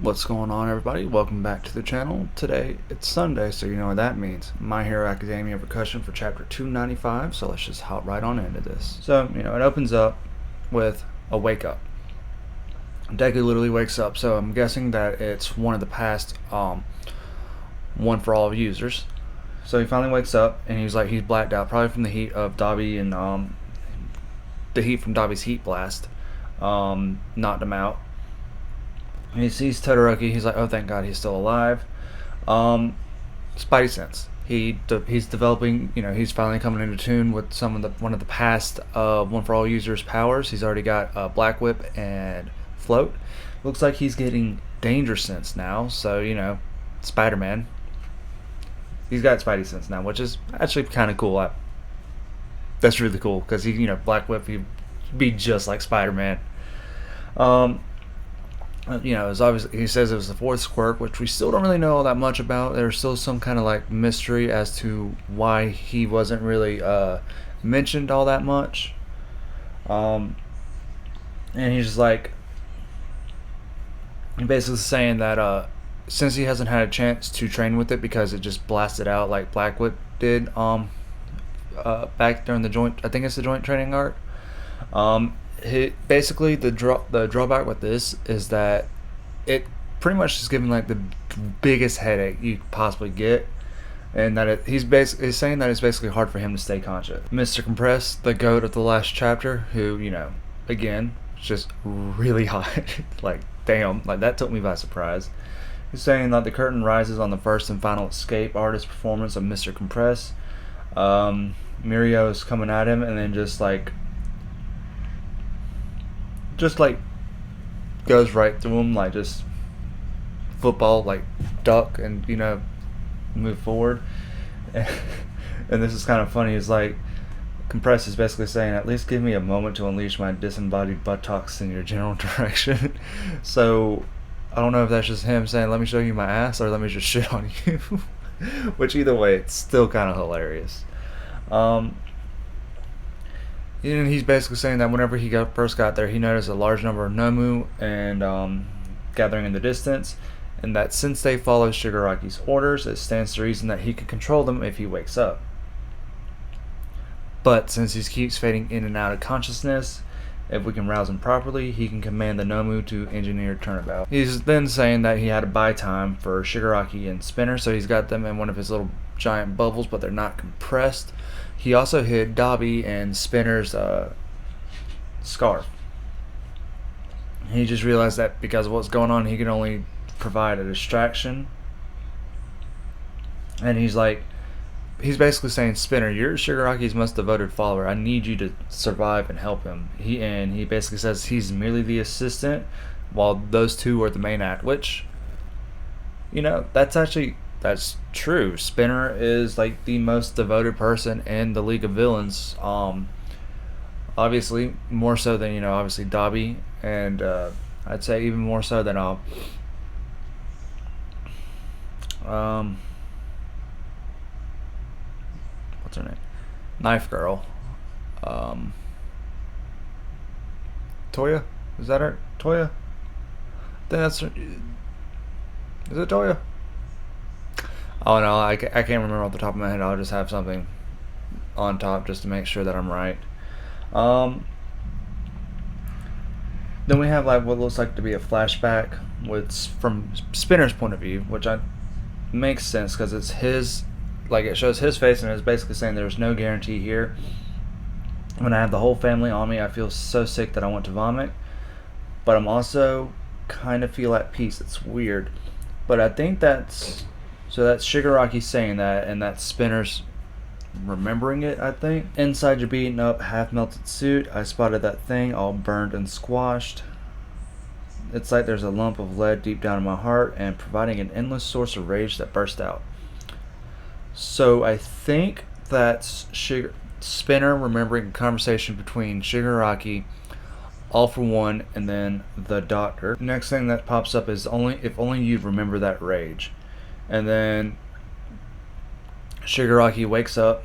What's going on, everybody? Welcome back to the channel. Today it's Sunday, so you know what that means. My Hero Academia Recussion for chapter 295, so let's just hop right on into this. So, it opens up with a wake up. Deku literally wakes up, so I'm guessing that it's one of the past one for all users. So he finally wakes up and he's blacked out, probably from the heat of Dabi and the heat from Dabi's heat blast knocked him out. He sees Todoroki. He's like, "Oh, thank God, he's still alive." Spidey sense. He's developing. He's finally coming into tune with one of the past One for All users' powers. He's already got Black Whip and Float. Looks like he's getting Danger Sense now. So Spider-Man. He's got Spidey sense now, which is actually kind of cool. That's really cool because Black Whip. He'd be just like Spider-Man. It's obviously, he says it was the fourth squirk, which we still don't really know all that much about. There's still some kind of mystery as to why he wasn't really mentioned all that much. And he's just basically saying that since he hasn't had a chance to train with it because it just blasted out like Black Whip did back during the joint, I think it's the joint training arc. Basically the drawback with this is that it pretty much is giving the biggest headache you could possibly get, and that he's saying that it's basically hard for him to stay conscious. Mr. Compress, the goat of the last chapter, who again, just really hot. Damn, that took me by surprise. He's saying that the curtain rises on the first and final escape artist performance of Mr. Compress. Mirio is coming at him and then just goes right through him, just football, duck and move forward. And this is kind of funny. It's Compress is basically saying, at least give me a moment to unleash my disembodied buttocks in your general direction. So I don't know if that's just him saying, let me show you my ass, or let me just shit on you. Which either way, it's still kind of hilarious. And he's basically saying that whenever he first got there, he noticed a large number of Nomu and gathering in the distance, and that since they follow Shigaraki's orders, it stands to reason that he can control them if he wakes up. But since he keeps fading in and out of consciousness, if we can rouse him properly, he can command the Nomu to engineer turnabout. He's then saying that he had to buy time for Shigaraki and Spinner, so he's got them in one of his little giant bubbles, but they're not compressed. He also hid Dabi and Spinner's scarf. He just realized that because of what's going on, he can only provide a distraction. And he's basically saying, Spinner, you're Shigaraki's most devoted follower. I need you to survive and help him. He basically says he's merely the assistant, while those two are the main act, which, that's true. Spinner is the most devoted person in the League of Villains. Obviously more so than obviously Dabi, and I'd say even more so than what's her name? Knife Girl. Toya? Is that her? Toya? I think that's her. Is it Toya? Oh no, I can't remember off the top of my head. I'll just have something on top just to make sure that I'm right. Then we have what looks like to be a flashback from Spinner's point of view, which makes sense because it's his, it shows his face and it's basically saying there's no guarantee here. When I have the whole family on me, I feel so sick that I want to vomit, but I'm also kind of feel at peace. It's weird, but I think that's Shigaraki saying that, and that's Spinner's remembering it, I think. Inside your beaten up, half-melted suit, I spotted that thing all burned and squashed. It's like there's a lump of lead deep down in my heart and providing an endless source of rage that burst out. So I think that's Spinner remembering a conversation between Shigaraki, All For One, and then the Doctor. Next thing that pops up is if only you'd remember that rage. And then Shigaraki wakes up,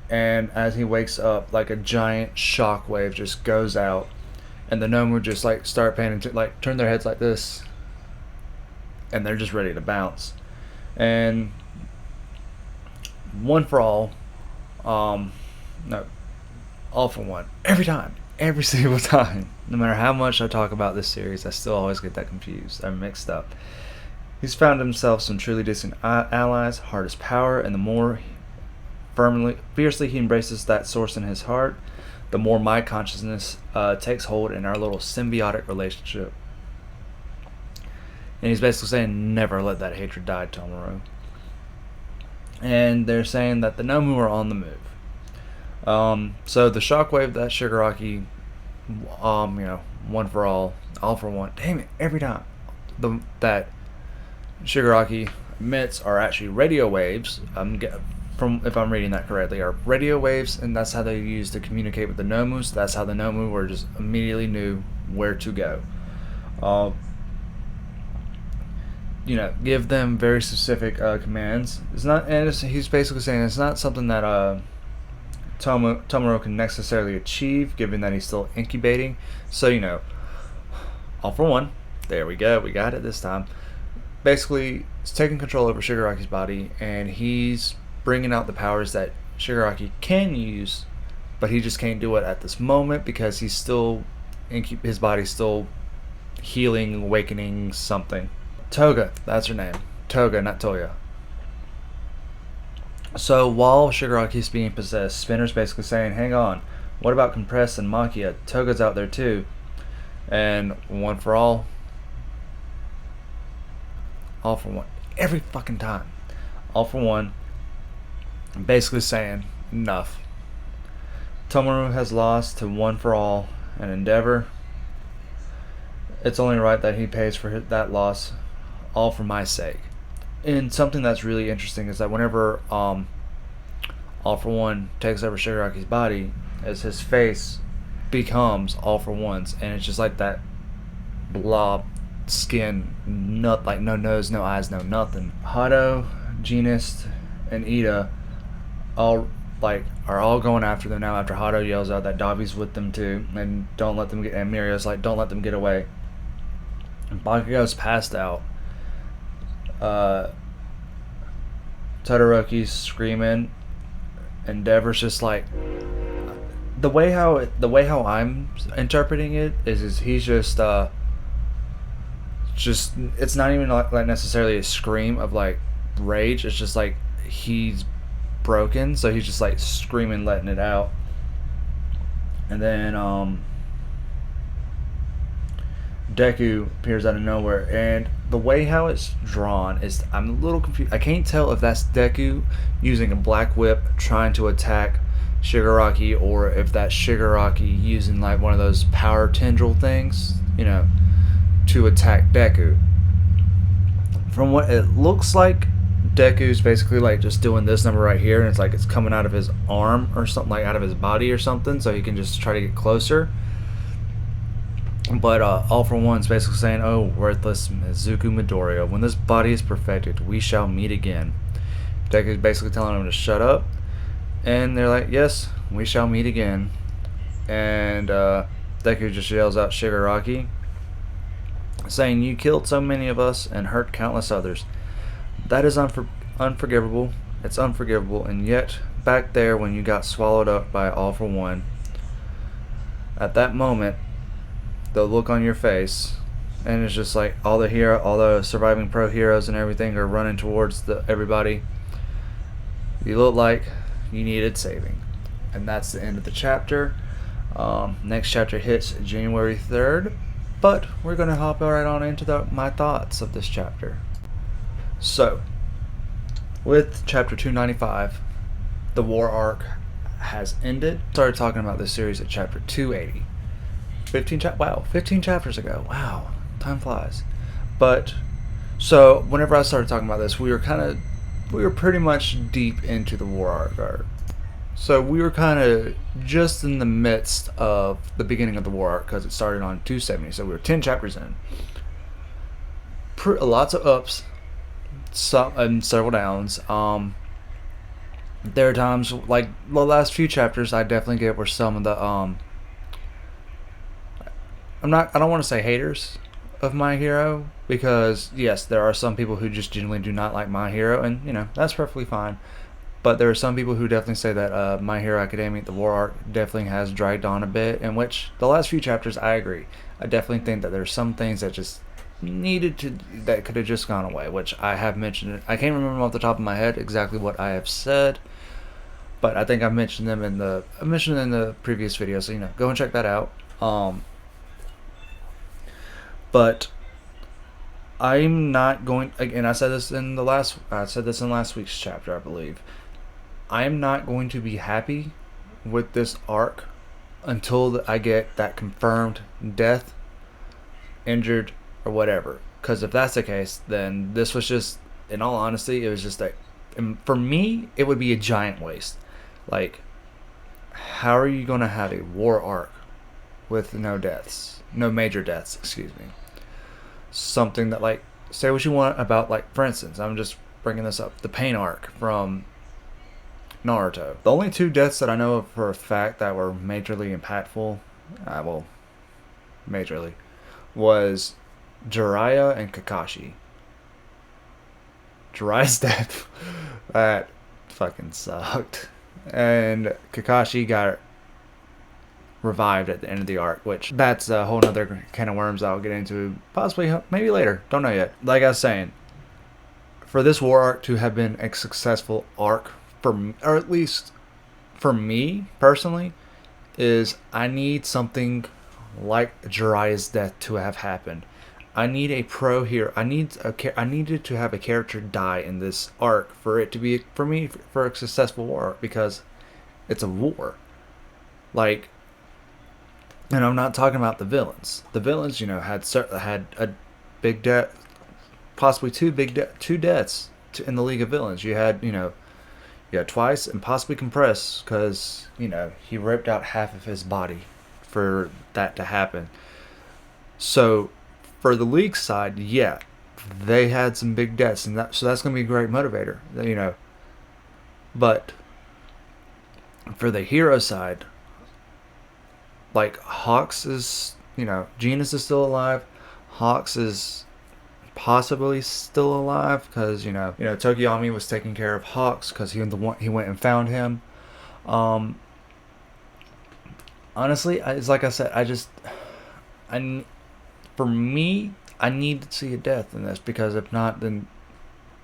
and as he wakes up, a giant shockwave just goes out, and the Nomu just like start paying attention, like turn their heads like this, and they're just ready to bounce. And one for all, no, all for one, every time, every single time. No matter how much I talk about this series, I still always get that confused. I'm mixed up. He's found himself some truly decent allies, heart is power, and the more fiercely he embraces that source in his heart, the more my consciousness takes hold in our little symbiotic relationship. And he's basically saying, never let that hatred die, Tomoro. And they're saying that the Nomu are on the move. So the shockwave that Shigaraki, one for all for one. Damn it! Every time that Shigaraki emits are actually radio waves. From if I'm reading that correctly, are radio waves, and that's how they use to communicate with the Nomu. So that's how the Nomu were just immediately knew where to go. Give them very specific commands. It's not, and he's basically saying it's not something that Tomoro can necessarily achieve, given that he's still incubating. So all for one. There we go. We got it this time. Basically, it's taking control over Shigaraki's body, and he's bringing out the powers that Shigaraki can use, but he just can't do it at this moment because he's still his body's still healing, awakening something. Toga, that's her name. Toga, not Toya. So while Shigaraki's being possessed, Spinner's basically saying, hang on, what about Compress and Makia? Toga's out there too. And one for all for one. Every fucking time. All for one. Basically saying, enough. Tomoro has lost to one for all and Endeavor. It's only right that he pays for that loss, all for my sake. And something that's really interesting is that whenever All for One takes over Shigaraki's body, as his face becomes All for One's, and it's just like that blob skin, like no nose, no eyes, no nothing. Hado, Genist, and Ida are all going after them now after Hado yells out that Dabi's with them too, and don't let them get, and Mirio's like, don't let them get away. And Bakugo's passed out. Todoroki's screaming. Endeavor's just like, the way how I'm interpreting it is he's just it's not even like necessarily a scream of like rage. It's just like he's broken, so he's just like screaming, letting it out. And then Deku appears out of nowhere, and the way how it's drawn is, I'm a little confused. I can't tell if that's Deku using a black whip trying to attack Shigaraki, or if that's Shigaraki using like one of those power tendril things, to attack Deku. From what it looks like, Deku's basically like just doing this number right here, and it's like it's coming out of his arm or something, like out of his body or something, so he can just try to get closer. But All for One's basically saying, oh, worthless Mizuku Midoriya, when this body is perfected, we shall meet again. Deku's basically telling him to shut up, and they're like, yes, we shall meet again. And Deku just yells out Shigaraki, saying, you killed so many of us and hurt countless others. That is unforgivable. It's unforgivable. And yet, back there when you got swallowed up by All for One, at that moment, the look on your face, and it's just like all the surviving pro heroes and everything are running towards everybody. You look like you needed saving. And that's the end of the chapter. Next chapter hits January 3rd, but we're going to hop right on into my thoughts of this chapter. So, with chapter 295, the war arc has ended. Started talking about this series at chapter 280. 15 chapters ago. Wow, time flies. But so whenever I started talking about this, we were pretty much deep into the war arc. So we were kind of just in the midst of the beginning of the war arc, because it started on 270. So we were 10 chapters in. Lots of ups, and several downs. There are times like the last few chapters I definitely get where some of the I don't want to say haters of My Hero, because yes, there are some people who just genuinely do not like My Hero, and that's perfectly fine. But there are some people who definitely say that My Hero Academia, the war arc, definitely has dragged on a bit. In which the last few chapters, I agree. I definitely think that there's some things that just that could have just gone away. Which I have mentioned. I can't remember off the top of my head exactly what I have said, but I think I mentioned them in the previous video. So go and check that out. But I'm not going. Again, I said this in last week's chapter, I believe. I am not going to be happy with this arc until I get that confirmed death, injured, or whatever. Because if that's the case, then this was just, in all honesty, it was just like, for me, it would be a giant waste. Like, how are you going to have a war arc with no major deaths, excuse me? Something that, like, say what you want about, like, for instance, I'm just bringing this up, the pain arc from Naruto. The only two deaths that I know of for a fact that were majorly impactful, majorly, was Jiraiya and Kakashi. Jiraiya's death, that fucking sucked. And Kakashi got revived at the end of the arc, which that's a whole nother can of worms I'll get into possibly, maybe later, don't know yet. Like I was saying, for this war arc to have been a successful arc for me, or at least for me personally, is I need something like Jiraiya's death to have happened. I need a pro hero. I needed to have a character die in this arc for it to be, for me, for a successful war arc, because it's a war. Like, and I'm not talking about the villains. The villains, had a big death, possibly two deaths in the League of Villains. You had, twice, and possibly Compress, because he ripped out half of his body for that to happen. So for the League side, yeah, they had some big deaths, and so that's going to be a great motivator, But for the hero side, like, Hawks is, Genus is still alive. Hawks is possibly still alive because, Tokiyami was taking care of Hawks because he went and found him. Honestly, it's like I said, for me, I need to see a death in this, because if not, then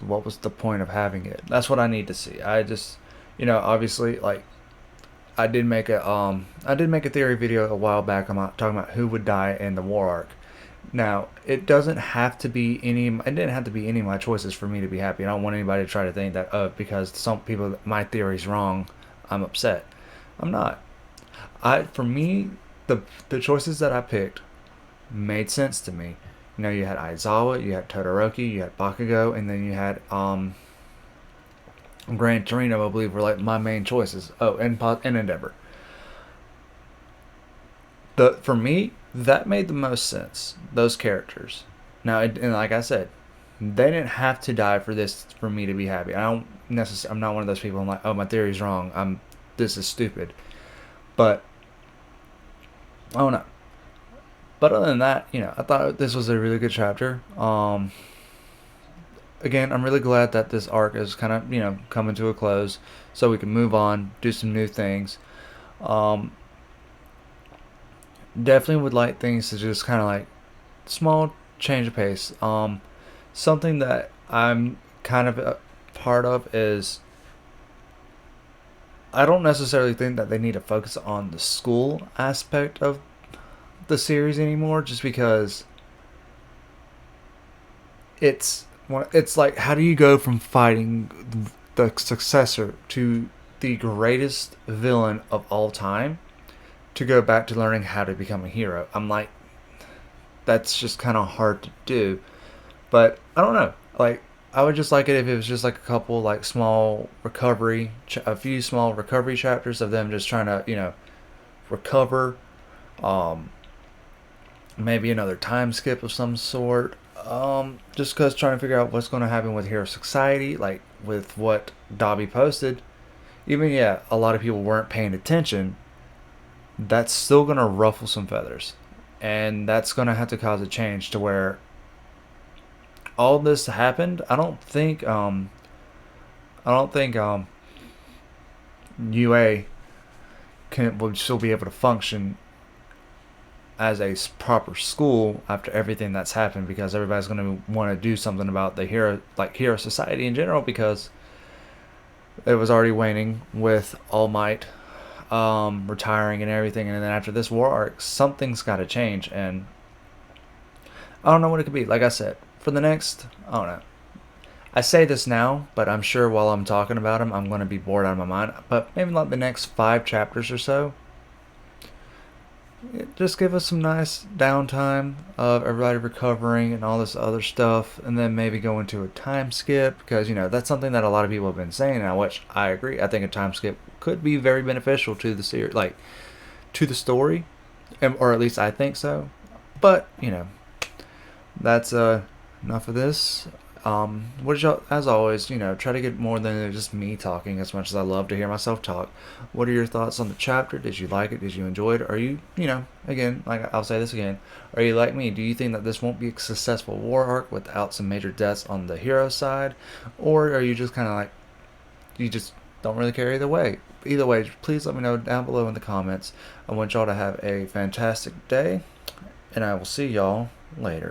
what was the point of having it? That's what I need to see. I just, obviously, like, I did make a theory video a while back talking about who would die in the war arc. Now, it didn't have to be any of my choices for me to be happy. I don't want anybody to try to think that, because some people, my theory's wrong, I'm upset. I'm not. For me, the choices that I picked made sense to me. You had Aizawa, you had Todoroki, you had Bakugo, and then you had Gran Torino, I believe, were like my main choices. Oh, and Endeavor. For me, that made the most sense. Those characters. Now, and like I said, they didn't have to die for me to be happy. I'm not one of those people. I'm like, oh, my theory's wrong. This is stupid. But I don't know. But other than that, I thought this was a really good chapter. Again, I'm really glad that this arc is kind of, coming to a close, so we can move on, do some new things. Definitely would like things to just kind of like small change of pace. Something that I'm kind of a part of is, I don't necessarily think that they need to focus on the school aspect of the series anymore, just because it's like, how do you go from fighting the successor to the greatest villain of all time to go back to learning how to become a hero? I'm like, that's just kind of hard to do. But I don't know. Like, I would just like it if it was just like a couple, like, a few small recovery chapters of them just trying to, recover. Maybe another time skip of some sort. Just because trying to figure out what's going to happen with Hero Society, like with what Dobby posted. Even, a lot of people weren't paying attention. That's still going to ruffle some feathers. and that's going to have to cause a change to where all this happened. I don't think UA will still be able to function as a proper school after everything that's happened, because everybody's going to want to do something about the hero society in general, because it was already waning with All Might retiring and everything, and then after this war arc, something's got to change, and I don't know what it could be. Like I said, for the next, I don't know. I say this now, but I'm sure while I'm talking about him, I'm going to be bored out of my mind. But maybe like the next 5 chapters or so, just give us some nice downtime of everybody recovering and all this other stuff, and then maybe go into a time skip, because that's something that a lot of people have been saying now, which I agree. I think a time skip could be very beneficial to the series, like to the story, or at least I think so. But that's enough of this. What did y'all, as always, try to get more than just me talking, as much as I love to hear myself talk. What are your thoughts on the chapter? Did you like it? Did you enjoy it? Are you, again, like I'll say this again, are you like me? Do you think that this won't be a successful war arc without some major deaths on the hero side? Or are you just kind of like, you just don't really care either way? Either way, please let me know down below in the comments. I want y'all to have a fantastic day, and I will see y'all later.